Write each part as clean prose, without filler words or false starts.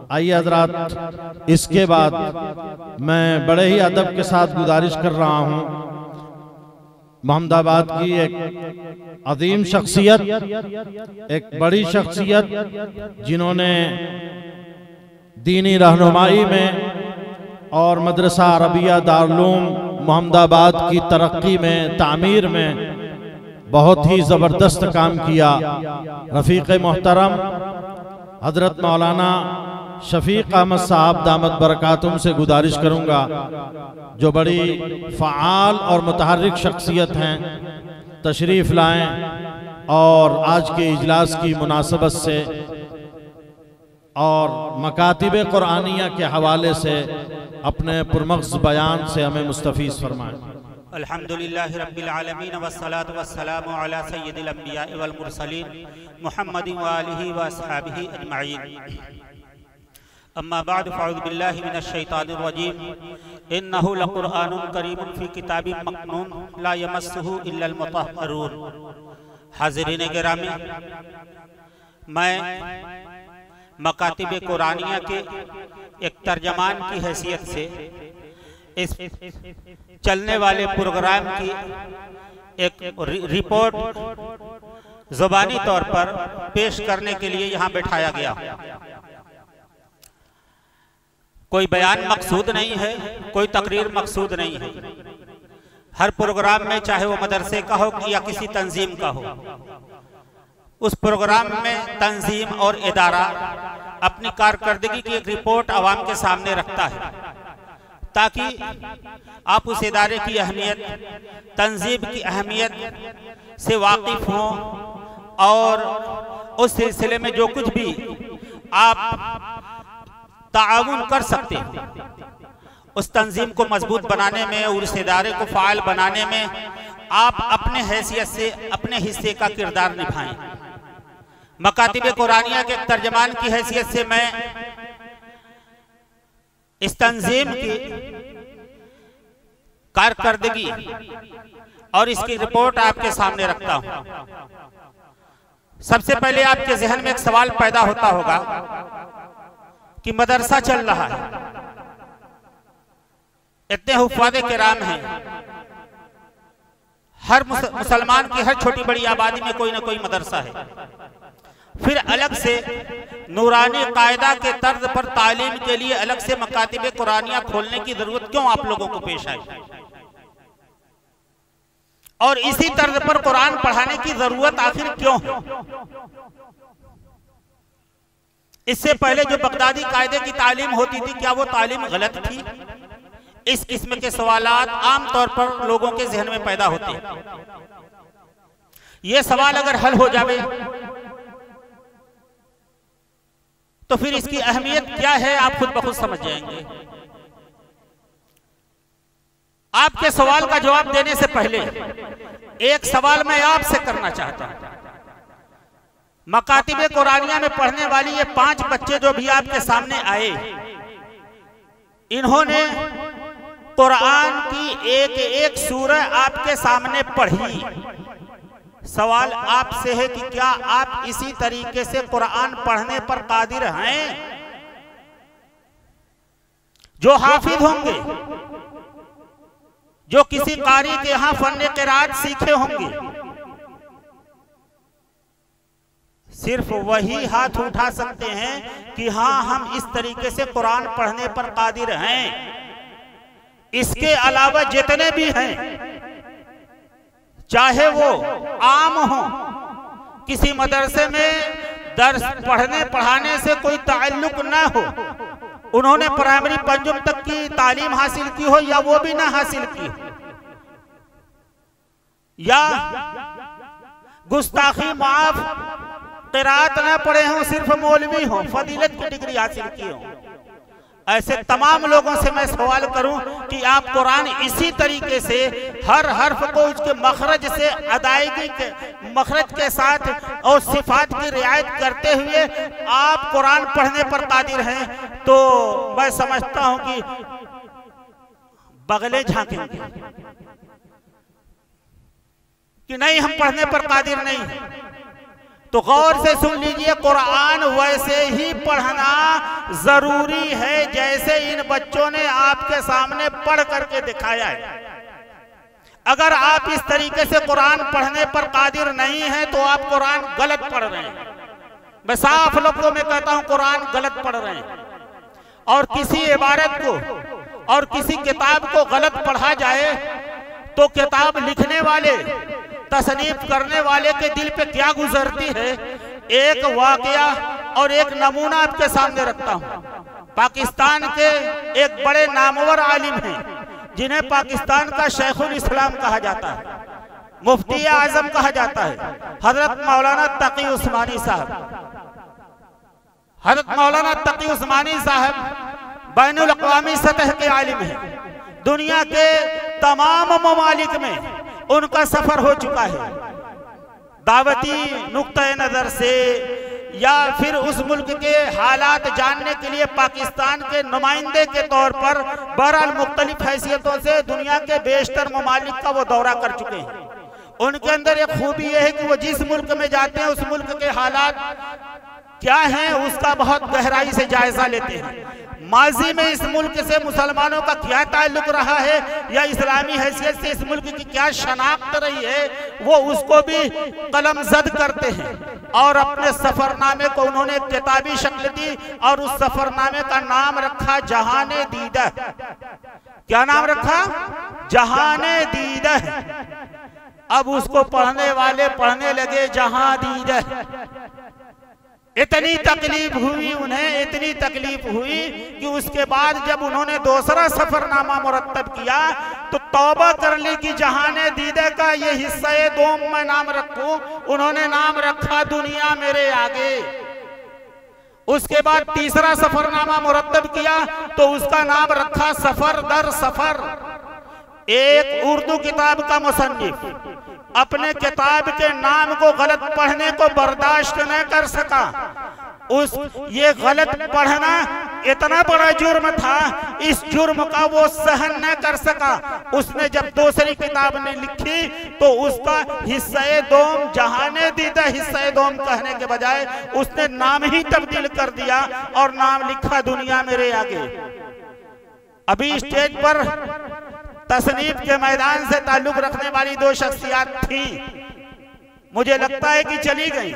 आइए हजरात, इसके बाद मैं बड़े ही अदब के साथ गुजारिश कर रहा हूँ, मोहम्मदाबाद की एक अजीम शख्सियत, एक बड़ी शख्सियत जिन्होंने दीनी रहनुमाई में और मदरसा अरबिया दारुल मोहम्मदाबाद की तरक्की में, तामीर में बहुत ही ज़बरदस्त काम किया। रफ़ीक़ मोहतरम हज़रत मौलाना शफीक अहमद साहब दामत बरकातुम से गुजारिश करूँगा, जो बड़ी फ़आल और मुतहर्रिक शख्सियत हैं, तशरीफ़ लाएँ और आज के इजलास की मुनासबत से और मकातिब कुरानिया के हवाले से अपने पुरमग़्ज़ बयान से हमें मुस्तफ़ीज़ फरमाएँ। अल्हम्दुलिल्लाहि रब्बिल आलमीन वस्सलातु वस्सलामु अला सय्यिदिल अंबिया वल मुरसलीन मुहम्मदिन व आलिहि व अस्हाबिहि अजमईन। अम्मा बाद फ़अऊज़ु बिल्लाहि मिनश शैतानिर रजीम। इन्नहु लक़ुरआनुन करीमुन फ़ी किताबिम मकनून ला यमस्सुहु इल्लल मुतहहरून। हाज़िरीन गिरामी, मैं मकातिब कुरानिया के एक तर्जमान की हैसियत से इस चलने वाले प्रोग्राम की एक रिपोर्ट ज़ुबानी तौर पर पेश करने के लिए यहाँ बैठाया गया। कोई बयान मकसूद नहीं है, कोई तकरीर मकसूद नहीं है। हर प्रोग्राम में, चाहे वो मदरसे का हो या किसी तंजीम का हो, उस प्रोग्राम में तंजीम और इदारा अपनी कारकर्दगी की एक रिपोर्ट आवाम के सामने रखता है, ताकि आप उस इदारे की अहमियत, तंजीम की अहमियत से वाकिफ हों और उस सिलसिले में जो कुछ भी आप ताआवुन कर सकते हैं, उस तंजीम को मजबूत बनाने में और उस इदारे को फ़ाइल बनाने में आप अपने हैसियत से अपने हिस्से का किरदार निभाएं। मकातिब कुरानिया के तर्जमान की हैसियत से मैं इस तंजीम की कारकर्दगी और इसकी रिपोर्ट आपके सामने रखता हूं। सबसे पहले आपके जहन में एक सवाल पैदा होता होगा कि मदरसा चल रहा है, इतने हुफ़ाज़े किराम हैं, हर मुसलमान की हर छोटी बड़ी आबादी में कोई ना कोई मदरसा है, फिर अलग से नूरानी कायदा के तर्ज पर तालीम के लिए अलग से मकातिब कुरानिया खोलने की जरूरत क्यों आप लोगों को पेश आई, और इसी तर्ज पर कुरान पढ़ाने की जरूरत आखिर क्यों है? इससे पहले जो बगदादी कायदे की तालीम होती थी, क्या वो तालीम गलत थी? इस किस्म के सवालात आमतौर पर लोगों के जहन में पैदा होते हैं। ये सवाल अगर हल हो जावे तो फिर इसकी अहमियत क्या है आप खुद ब खुद समझ जाएंगे। आपके सवाल का जवाब देने से पहले एक सवाल मैं आपसे करना चाहता हूं। मकातिब कुरानिया में पढ़ने वाली ये 5 बच्चे जो भी आपके सामने आए, इन्होंने कुरान की एक एक सूरह आपके सामने पढ़ी। सवाल आपसे है कि क्या आप इसी तरीके से कुरान पढ़ने पर कादिर हैं? जो हाफिज होंगे, जो किसी कारी के यहां फन्ने क़िराअत सीखे होंगे, सिर्फ वही हाथ उठा सकते हैं कि हां हम इस तरीके से कुरान पढ़ने पर कादिर हैं। इसके अलावा जितने भी हैं, चाहे वो आम हो, किसी मदरसे में दर्स पढ़ने पढ़ाने से कोई ताल्लुक ना हो, उन्होंने प्राइमरी पंजुम तक की तालीम हासिल की हो या वो भी ना हासिल की हो, या गुस्ताखी माफ क़िराअत ना पढ़े हों, सिर्फ मौलवी हो, फजीलत की डिग्री हासिल की हो, ऐसे तमाम लोगों से मैं सवाल करूं कि आप कुरान इसी तरीके से हर हर्फ को उसके मखरज से अदायगी के मखरज के साथ और सिफात की रियायत करते हुए आप कुरान पढ़ने पर कादिर हैं, तो मैं समझता हूं कि बगले झांकेंगे कि नहीं, हम पढ़ने पर कादिर नहीं। तो गौर से सुन लीजिए, कुरान वैसे ही पढ़ना जरूरी है जैसे इन बच्चों ने आपके सामने पढ़ करके दिखाया है। अगर आप इस तरीके से कुरान पढ़ने पर कादिर नहीं हैं तो आप कुरान गलत पढ़ रहे हैं। मैं साफ लफ्जों में कहता हूं, कुरान गलत पढ़ रहे हैं। और किसी इबारत को और किसी किताब को गलत पढ़ा जाए तो किताब लिखने वाले, तसनीफ करने वाले के दिल पे क्या गुजरती है। एक वाकया और एक नमूना आपके सामने रखता हूं। पाकिस्तान के एक बड़े नामवर आलिम हैं जिन्हें पाकिस्तान का शेखुल इस्लाम कहा जाता है, मुफ्ती आजम कहा जाता है, हजरत मौलाना तकी उस्मानी साहब। हजरत मौलाना तकी उस्मानी साहब बैनुल अक़वामी सतह के आलिम हैं। दुनिया के तमाम ममालिक में उनका सफर हो चुका है। दावती नुक्ते नजर से या फिर उस मुल्क के हालात जानने के लिए पाकिस्तान के नुमाइंदे के तौर पर बहरहाल मुख्तलिफ हैसियतों से दुनिया के बेशतर ममालिक का वो दौरा कर चुके हैं। उनके अंदर एक खूबी यह है कि वो जिस मुल्क में जाते हैं उस मुल्क के हालात क्या हैं उसका बहुत गहराई से जायजा लेते हैं। माजी में इस मुल्क से मुसलमानों का क्या ताल्लुक रहा है या इस्लामी हैसियत से इस मुल्क की क्या शनाख्त रही है, वो उसको भी कलमजद करते हैं। और अपने सफरनामे को उन्होंने एक किताबी शक्ल दी और उस सफरनामे का नाम रखा जहाने दीदा। क्या नाम रखा? जहाने दीदा। अब उसको पढ़ने वाले पढ़ने लगे जहां दीदा। इतनी तकलीफ हुई उन्हें, इतनी तकलीफ हुई कि उसके बाद जब उन्होंने दूसरा सफरनामा मुरत्तब किया तो तौबा कर ली कि जहाने दीदे का ये हिस्सा दोम मैं नाम रखूं। उन्होंने नाम रखा दुनिया मेरे आगे। उसके बाद तीसरा सफरनामा मुरत्तब किया तो उसका नाम रखा सफर दर सफर। एक उर्दू किताब का मुसन्निफ अपने किताब के नाम को गलत पढ़ने को बर्दाश्त न कर सका। ये गलत पढ़ना इतना बड़ा जुर्म था, इस जुर्म का वो सहन न कर सका। उसने जब दूसरी किताब ने लिखी तो उसका हिस्सा दोम जहाने दीदा हिस्सा दोम कहने के बजाय उसने नाम ही तब्दील कर दिया और नाम लिखा दुनिया मेरे आगे। अभी स्टेज पर तसनीफ के मैदान से ताल्लुक रखने वाली दो शख्सियात थी, मुझे लगता है कि चली गई।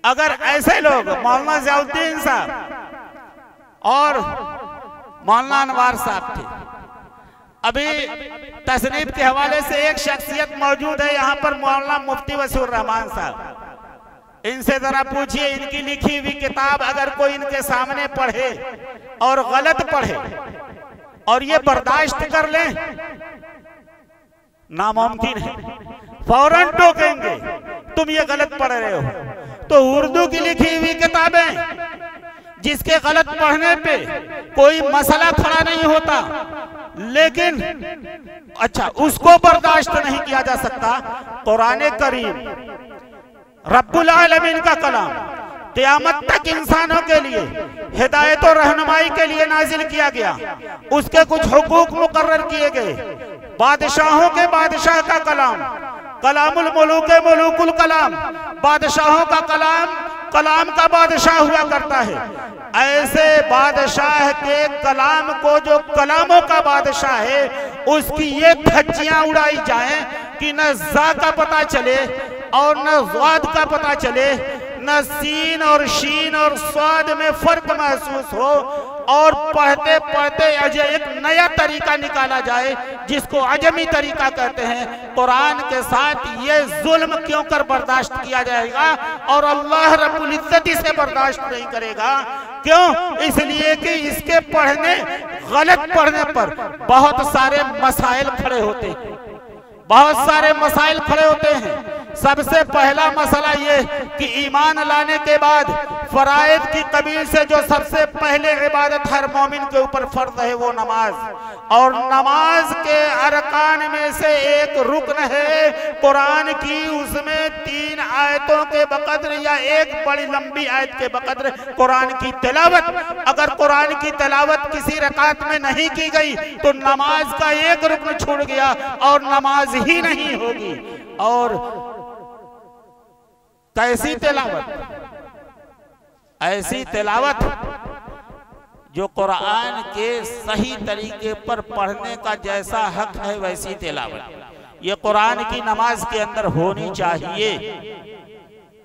अगर ऐसे लोग मौलाना ज़ियाउद्दीन साहब और मौलाना अनवार साहब थे। अभी तसनीफ के हवाले से एक शख्सियत मौजूद है यहाँ पर, मौलाना मुफ्ती वसीउर रहमान साहब। इनसे जरा पूछिए, इनकी लिखी हुई किताब अगर कोई इनके सामने पढ़े और गलत पढ़े और ये बर्दाश्त कर लें, नामुमकिन है। फौरन टोकेंगे तुम ये गलत पढ़ रहे हो। तो उर्दू की लिखी हुई किताबें जिसके गलत पढ़ने पे कोई मसला खड़ा नहीं होता, लेकिन अच्छा उसको बर्दाश्त नहीं किया जा सकता। कुरान करीम रब्बुल आलमीन का कलाम क़यामत तक इंसानों के लिए हिदायत और रहनुमाई के लिए नाजिल किया गया। उसके कुछ हुकूक मुकर्रर किए गए। बादशाहों के बादशाह का कलाम, कलामुल मुलूक मुलूकुल कलाम, बादशाहों का कलाम कलाम का बादशाह हुआ करता है। ऐसे बादशाह के कलाम को जो कलामों का बादशाह है उसकी ये धज्जियां उड़ाई जाएं कि न जा का पता चले और न ज़ाद का पता चले, न सीन और शीन और स्वाद में फर्क महसूस हो, और पढ़ते पढ़ते एक नया तरीका निकाला जाए जिसको अजमी तरीका कहते हैं। कुरान के साथ ये जुल्म क्यों कर बर्दाश्त किया जाएगा और अल्लाह रब्बुल इज्जत इसे बर्दाश्त नहीं करेगा। क्यों? इसलिए कि इसके पढ़ने गलत पढ़ने पर बहुत सारे मसाइल खड़े होते हैं, बहुत सारे मसाइल खड़े होते हैं। सबसे पहला मसला ये कि ईमान लाने के बाद फराइद की कबील से जो सबसे पहले इबादत हर मोमिन के ऊपर फर्ज है वो नमाज, और नमाज के अरकान में से एक रुकन है कुरान की, उसमें 3 आयतों के बकद्र या एक बड़ी लंबी आयत के बकद्र कुरान की तिलावत। अगर कुरान की तिलावत किसी रकात में नहीं की गई तो नमाज का एक रुकन छूट गया और नमाज ही नहीं होगी। और कैसी तिलावत? ऐसी तिलावत जो कुरान के सही तरीके पर पढ़ने का जैसा हक है वैसी तिलावत ये कुरान की नमाज के अंदर होनी चाहिए।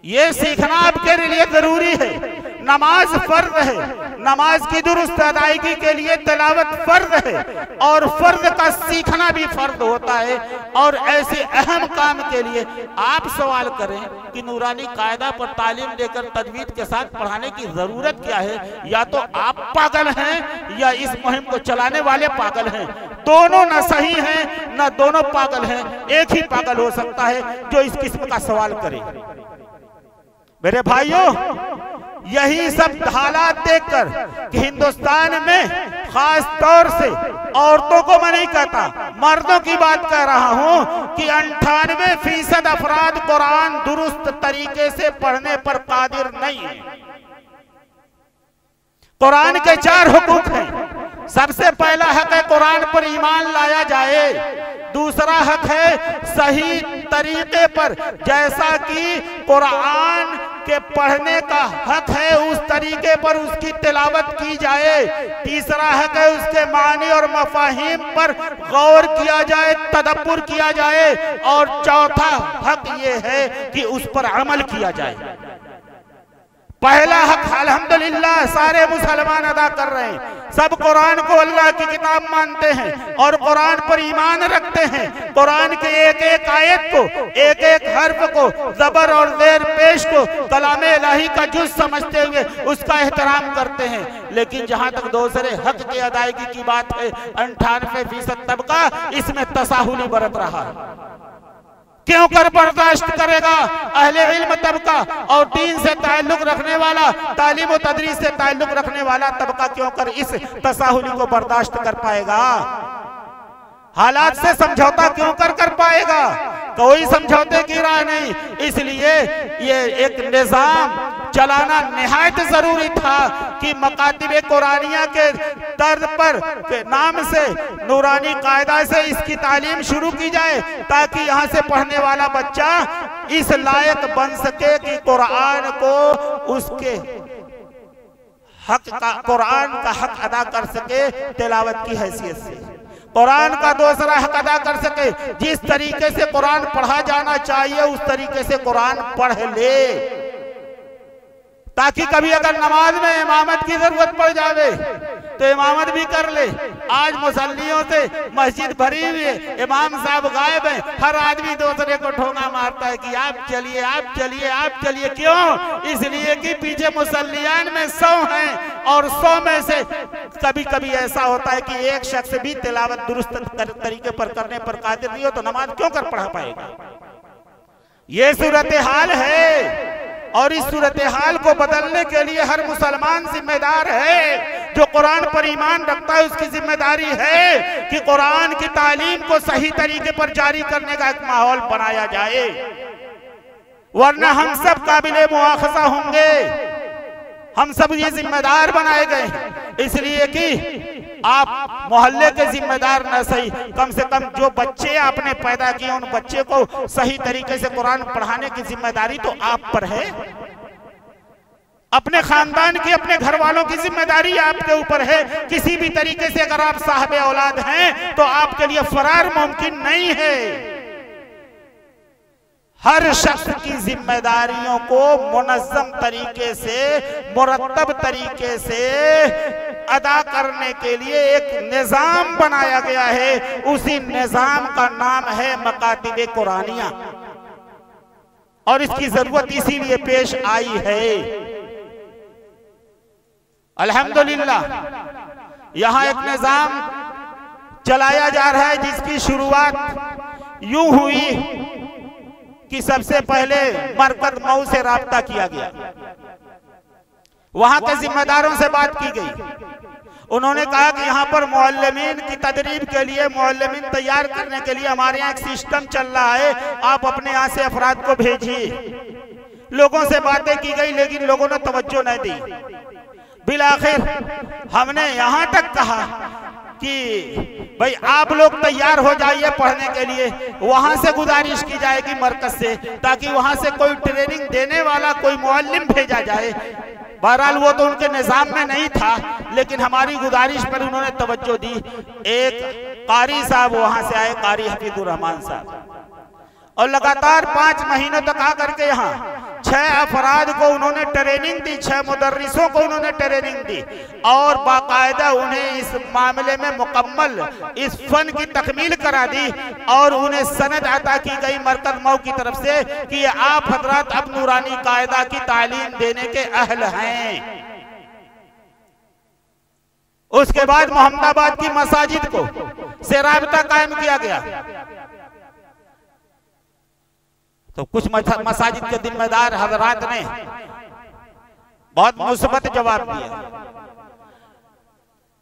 ये सीखना आपके लिए जरूरी है। नमाज फर्ज है, नमाज की दुरुस्त अदायगी के लिए तिलावत फर्ज है और फर्ज का सीखना भी फर्ज होता है। और ऐसे अहम काम के लिए आप सवाल करें कि नूरानी कायदा पर तालीम देकर तजवीद के साथ पढ़ाने की जरूरत क्या है? या तो आप पागल हैं या इस मुहिम को चलाने वाले पागल हैं। दोनों न सही हैं न दोनों पागल हैं। एक ही पागल हो सकता है जो इस किस्म का सवाल करे। मेरे भाइयों, यही सब हालात देखकर कि हिंदुस्तान में खास तौर से औरतों को मैं नहीं कहता, मर्दों की बात कह रहा हूं कि 98% अफराद कुरान दुरुस्त तरीके से पढ़ने पर कादिर नहीं है। कुरान के 4 हुकूक हैं। सबसे पहला हक है कुरान पर ईमान लाया जाए। दूसरा हक है सही तरीके पर, जैसा कि कुरान के पढ़ने का हक है उस तरीके पर उसकी तिलावत की जाए। तीसरा हक है उसके मानी और मफाहिम पर गौर किया जाए, तदब्बुर किया जाए। और चौथा हक ये है कि उस पर अमल किया जाए। पहला हक अल्हम्दुलिल्लाह सारे मुसलमान अदा कर रहे हैं। सब कुरान को अल्लाह की किताब मानते हैं और कुरान पर ईमान रखते हैं। कुरान के एक एक आयत को, एक एक हर्फ को, जबर और जेर पेश को कलामे इलाही का जुज़ समझते हुए उसका एहतराम करते हैं। लेकिन जहां तक दूसरे हक की अदायगी की बात है, 98% तबका इसमें तसाहुली बरत रहा है। क्यों कर बर्दाश्त करेगा? अहले इल्म तबका और दीन से ताल्लुक रखने वाला, तालीम और तदरीस से ताल्लुक रखने वाला तबका क्यों कर इस तसाहुली को बर्दाश्त कर पाएगा? हालात से समझौता क्यों कर पाएगा? कोई समझौते की राह नहीं। इसलिए ये एक निजाम चलाना निहायत जरूरी था कि मकातिब कुरानिया के तर्ज पर के नाम से नूरानी कायदा से इसकी तालीम शुरू की जाए, ताकि यहाँ से पढ़ने वाला बच्चा इस लायक बन सके कि कुरान को उसके हक का, कुरान का हक अदा कर सके तिलावत की हैसियत से। कुरान का दूसरा हक अदा कर सके, जिस तरीके से कुरान पढ़ा जाना चाहिए उस तरीके से कुरान पढ़ ले, ताकि कभी अगर नमाज में इमामत की जरूरत पड़ जावे तो इमामत भी कर ले। आज मुसल्लियों से मस्जिद भरी हुई है, इमाम साहब गायब है, हर आदमी दूसरे को ठोंगा मारता है कि आप चलिए आप चलिए आप चलिए। क्यों? इसलिए कि पीछे मुसल्लियान में 100 हैं और 100 में से कभी कभी ऐसा होता है कि एक शख्स भी तिलावत दुरुस्त तरीके पर करने पर कादिर नहीं हो, तो नमाज क्यों कर पढ़ा पाएगा? ये सूरत हाल है और इस सूरत हाल को बदलने के लिए हर मुसलमान जिम्मेदार है। जो कुरान पर ईमान रखता है उसकी जिम्मेदारी है कि कुरान की तालीम को सही तरीके पर जारी करने का एक माहौल बनाया जाए, वरना हम सब काबिले मुआखजा होंगे। हम सब ये जिम्मेदार बनाए गए, इसलिए कि आप मोहल्ले के जिम्मेदार न सही, कम से कम जो बच्चे आपने पैदा किए उन बच्चे को सही तरीके से कुरान पढ़ाने की जिम्मेदारी तो आप पर है। अपने खानदान की, अपने घर वालों की जिम्मेदारी आपके ऊपर है। किसी भी तरीके से अगर आप साहब औलाद हैं तो आपके लिए फरार मुमकिन नहीं है। हर शख्स की जिम्मेदारियों को मुनज़्ज़म तरीके से, मुरत्तब तरीके से अदा करने के लिए एक निजाम बनाया गया है। उसी निजाम का नाम है मकातिब कुरानिया और इसकी जरूरत इसीलिए पेश आई है। अल्हम्दुलिल्लाह यहां एक निजाम चलाया जा रहा है जिसकी शुरुआत यूं हुई कि सबसे पहले मरकज मऊ से राब्ता किया गया, वहां के जिम्मेदारों से बात की गई। उन्होंने कहा कि यहाँ पर मुअल्लिमीन की तदरीब के लिए, मुअल्लिमीन तैयार करने के लिए हमारे यहाँ एक सिस्टम चल रहा है, आप अपने यहाँ से अफराद को भेजिए। लोगों से बातें की गई लेकिन लोगों ने तवज्जो नहीं दी। बिलाखिर हमने यहाँ तक कहा कि भाई आप लोग तैयार हो जाइए पढ़ने के लिए। वहां से गुजारिश की जाएगी मरकज से, ताकि वहां से कोई ट्रेनिंग देने वाला कोई मुअल्लिम भेजा जाए। बहरहाल वो तो उनके निजाम में नहीं था, लेकिन हमारी गुजारिश पर उन्होंने तवज्जो दी। एक कारी साहब वहां से आए, कारी हफीजुर रहमान साहब, और लगातार 5 महीनों तक आकर के यहाँ 6 अफराद को उन्होंने ट्रेनिंग दी, 6 मुदर्रिसों को उन्होंने ट्रेनिंग दी, और बाकायदा उन्हें इस मामले में मुकम्मल इस फन की तकमील करा दी, और उन्हें सनद अता की गई मरकज मऊ की तरफ से कि आप हजरात अब नूरानी कायदा की तालीम देने के अहल हैं। उसके बाद मोहम्मदाबाद की मसाजिद को से राबता कायम किया गया, तो कुछ मसाजिद के जिम्मेदार हजरात ने बहुत मुस्बत जवाब दिया।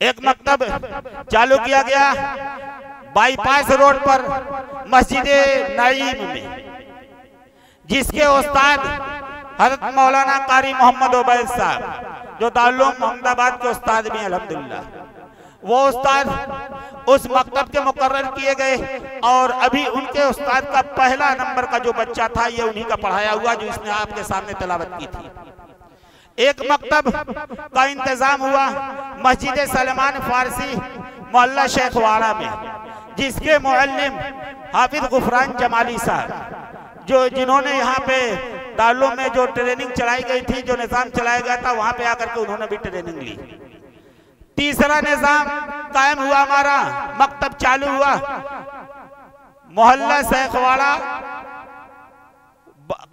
एक मकतब चालू किया गया बाईपास रोड पर मस्जिद नईम में, जिसके उस्ताद हजरत मौलाना कारी मोहम्मद उबैद साहब, जो दारुल उलूम मोहम्मदाबाद के उस्ताद भी हैं अल्हम्दुलिल्लाह, वो उस्ताद उस मकतब के मुकर्रर किए गए, और अभी उनके उस्ताद का पहला नंबर का जो बच्चा था ये उन्हीं का पढ़ाया हुआ, जो इसने आपके सामने तिलावत की थी। एक मकतब का इंतजाम हुआ मस्जिद सलमान फारसी मोहल्ला शेखवाड़ा में, जिसके मुअल्लिम हाफिज गुफरान जमाली साहब, जिन्होंने यहाँ पे दारुल उलूम में जो ट्रेनिंग चलाई गई थी, जो निजाम चलाया गया था, वहां पे आकर के उन्होंने भी ट्रेनिंग ली। तीसरा निजाम कायम हुआ, हमारा मकतब चालू हुआ मोहल्ला शेखवाड़ा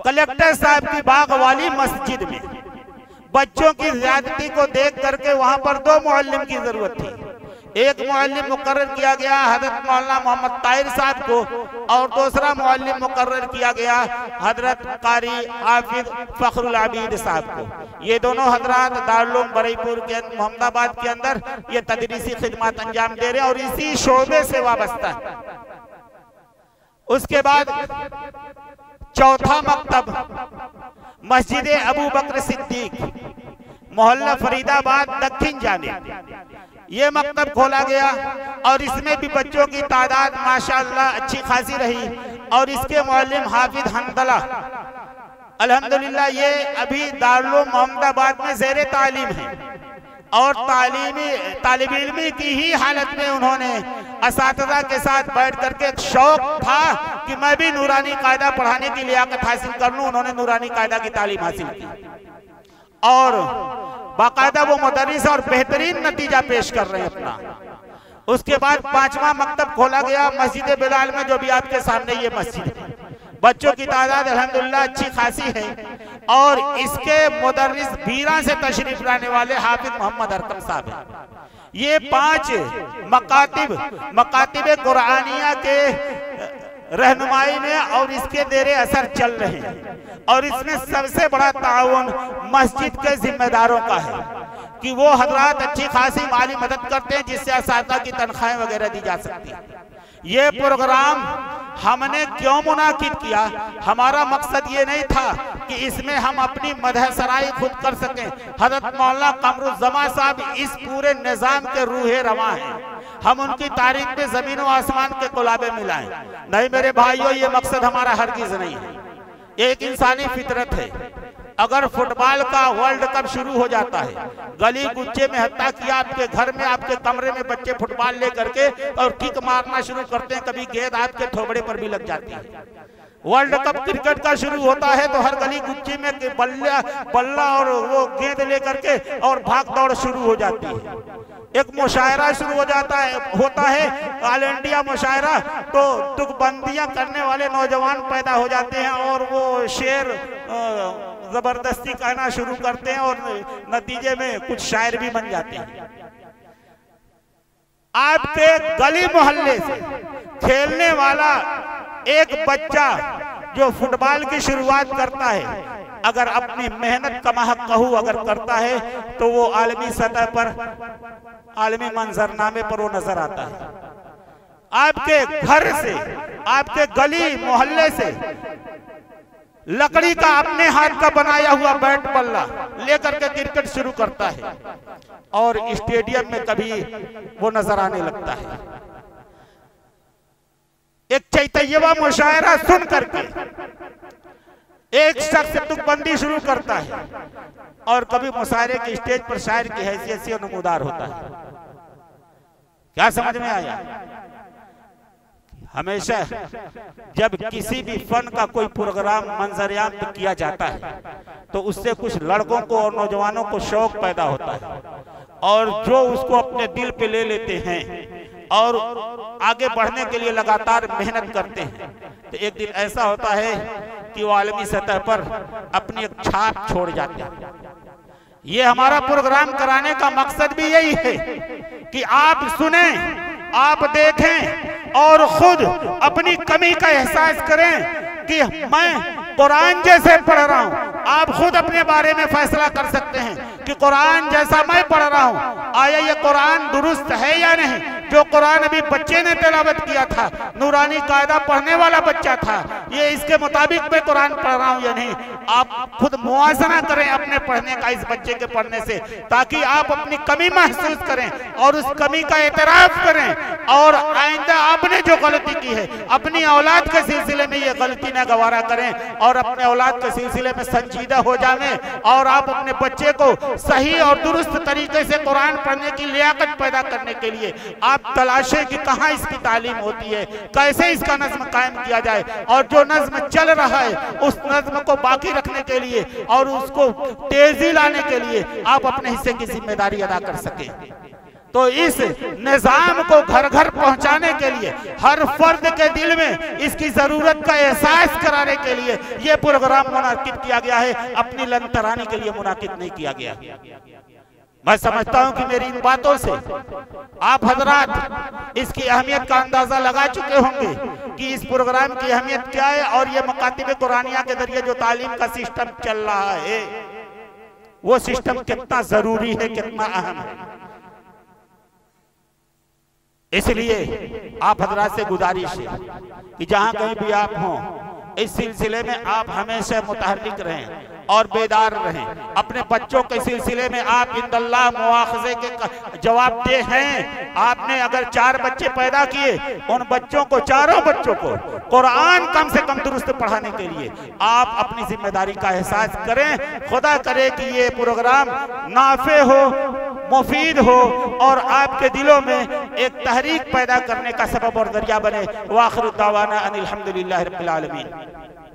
कलेक्टर साहब की बाग वाली मस्जिद में। बच्चों की ज्यादती को देख करके वहां पर 2 मुअल्लिम की जरूरत थी। एक मुअल्लिम मुकर्रर किया गया हजरत मौलाना मोहम्मद ताहिर साहब को, और दूसरा मुअल्लिम मुकर्रर किया गया हजरत कारी हाफिज फखरुल आबिद साहब को। ये दोनों हजरात दारुल उलूम बरईपुर के मोहम्मदाबाद के अंदर ये तदरीसी खिदमत अंजाम दे रहे हैं और इसी शोबे से वाबस्ता है। उसके बाद चौथा मकतब मस्जिद अबू बकर सिद्दीक मोहल्ला फरीदाबाद दक्षिण जानिब, ये मकतब खोला गया, और इसमें भी बच्चों की तादाद माशाअल्लाह अच्छी खासी रही, और इसके मुअल्लिम हाफिज हंदला अल्हम्दुलिल्लाह ये अभी दारुल उलूम मोहम्मदाबाद में ज़ेरे तालीम है, और तालिब इल्मी की ही हालत में उन्होंने असातिज़ा के साथ बैठ करके एक शौक था कि मैं भी नूरानी कायदा पढ़ाने की लियाकत हासिल कर लूं। उन्होंने नूरानी कायदा की तालीम हासिल की, और बाकायदा वो मुदर्रिस और बेहतरीन नतीजा पेश कर रहे हैं अपना। उसके बाद 5वां मकतब खोला गया मस्जिद बिलाल में, जो भी आपके सामने ये मस्जिद है। बच्चों की तादाद अल्हम्दुलिल्लाह अच्छी खासी है, और इसके मुदर्रिस बीरा से तशरीफ लाने वाले हाफिज मोहम्मद अरकम साहब हैं। ये 5 मकातिब कुरानिया के रहनुमाई में और इसके देरे असर चल रहे हैं, और इसमें सबसे बड़ा ताउन मस्जिद के जिम्मेदारों का है कि वो हजरात अच्छी खासी माली मदद करते हैं, जिससे असातिज़ा की तनख्वाहें वगैरह दी जा सकती है। ये प्रोग्राम हमने क्यों मुनाकिद किया? हमारा मकसद ये नहीं था कि इसमें हम अपनी मदह सराई खुद कर सकें। हजरत मौलाना कमरुज़्ज़मा साहब इस पूरे निज़ाम के रूहे रवां हैं, हम उनकी तारीख में जमीन व आसमान के कुलाबे मिलाएं। नहीं मेरे भाइयों, ये मकसद हमारा हरगिज नहीं है। एक इंसानी फितरत है, अगर फुटबॉल का वर्ल्ड कप शुरू हो जाता है, गली गुच्चे में, हत्ता कि आपके घर में, आपके कमरे में बच्चे फुटबॉल लेकर के और किक मारना शुरू करते हैं, कभी गेंद आपके थोबड़े पर भी लग जाती है। वर्ल्ड कप क्रिकेट का शुरू होता है तो हर गली गुच्चे में बल्ला और वो गेंद लेकर के और भाग दौड़ शुरू हो जाती है। एक मुशायरा शुरू होता है ऑल इंडिया मुशायरा, तो तुकबंदियां करने वाले नौजवान पैदा हो जाते हैं और वो शेर जबरदस्ती कहना शुरू करते हैं और नतीजे में कुछ शायर भी बन जाते हैं। आपके गली मोहल्ले से खेलने वाला एक बच्चा जो फुटबॉल की शुरुआत करता है, अगर अपनी मेहनत कमाहू अगर करता है तो वो आलमी सतह पर, आलमी मंजरनामे पर वो नजर आता है। आपके घर से, आपके गली मोहल्ले से लकड़ी का अपने हाथ का बनाया हुआ बैट बल्ला लेकर के क्रिकेट शुरू करता है और स्टेडियम में कभी वो नजर आने लगता है। चैतय्यवा मुशायरा सुन करके एक शख्स तुकबंदी शुरू करता है और कभी मुशायरे के स्टेज पर शायर की हैसियत से नमूदार होता है। क्या समझ में आया? हमेशा जब किसी भी फन का कोई प्रोग्राम मंजरियाम किया जाता है तो उससे कुछ लड़कों को और नौजवानों को शौक पैदा होता है और जो उसको अपने दिल पे ले लेते हैं और आगे बढ़ने के लिए लगातार मेहनत करते हैं। तो एक दिन ऐसा होता है कि वो आलमी सतह पर अपनी एक छाप छोड़ जाते हैं। ये हमारा प्रोग्राम कराने का मकसद भी यही है कि आप सुने, आप देखें और खुद अपनी कमी का एहसास करें कि मैं कुरान जैसे पढ़ रहा हूँ। आप खुद अपने बारे में फैसला कर सकते हैं कि कुरान जैसा मैं पढ़ रहा हूँ, आया ये कुरान दुरुस्त है या नहीं। जो कुरान अभी बच्चे ने तिलावत किया था, नूरानी कायदा पढ़ने वाला बच्चा था, ये इसके मुताबिक मैं कुरान पढ़ रहा हूँ या नहीं। आप खुद मुआज़ना करें अपने पढ़ने का इस बच्चे के पढ़ने से, ताकि आप अपनी कमी महसूस करें और उस कमी का एतराफ़ करें और आइंदा आपने जो गलती की है अपनी औलाद के सिलसिले में ये गलती न गवारा करें और अपने औलाद के सिलसिले में संजीदा हो जाएं और आप अपने बच्चे को सही और दुरुस्त तरीके से कुरान पढ़ने की लियाकत पैदा करने के लिए आप तलाशें कि कहाँ इसकी तालीम होती है, कैसे इसका नज्म कायम किया जाए और जो नज्म चल रहा है उस नज्म को बाकी रखने के लिए और उसको तेजी लाने के लिए आप अपने हिस्से की जिम्मेदारी अदा कर सकें। तो इस निजाम को घर घर पहुंचाने के लिए, हर फर्द के दिल में इसकी जरूरत का एहसास कराने के लिए यह प्रोग्राम मुनाकिद किया गया है, अपनी लंतरानी के लिए मुनाकिद नहीं किया गया। मैं समझता हूं कि मेरी इन बातों से आप हजरात इसकी अहमियत का अंदाजा लगा चुके होंगे कि इस प्रोग्राम की अहमियत क्या है और ये मकातिब कुरानिया के जरिए जो तालीम का सिस्टम चल रहा है वो सिस्टम कितना जरूरी है, कितना अहम है। इसलिए आप हजरात से गुजारिश है कि जहां कहीं भी आप हों इस सिलसिले में आप हमेशा मुतहर्रिक रहें और बेदार रहें। अपने बच्चों के सिलसिले में आप इंदल्लाह मुआखज़े के जवाबदेह हैं। आपने अगर 4 बच्चे पैदा किए, उन बच्चों को, चारों बच्चों को कुरान कम से कम दुरुस्त पढ़ाने के लिए आप अपनी जिम्मेदारी का एहसास करें। खुदा करे कि ये प्रोग्राम नाफे हो, मुफीद हो और आपके दिलों में एक तहरीक पैदा करने का सबब और जरिया बने। वाखिर दावाना अनिल हम्दुलिल्लाहि रब्बिल आलमीन।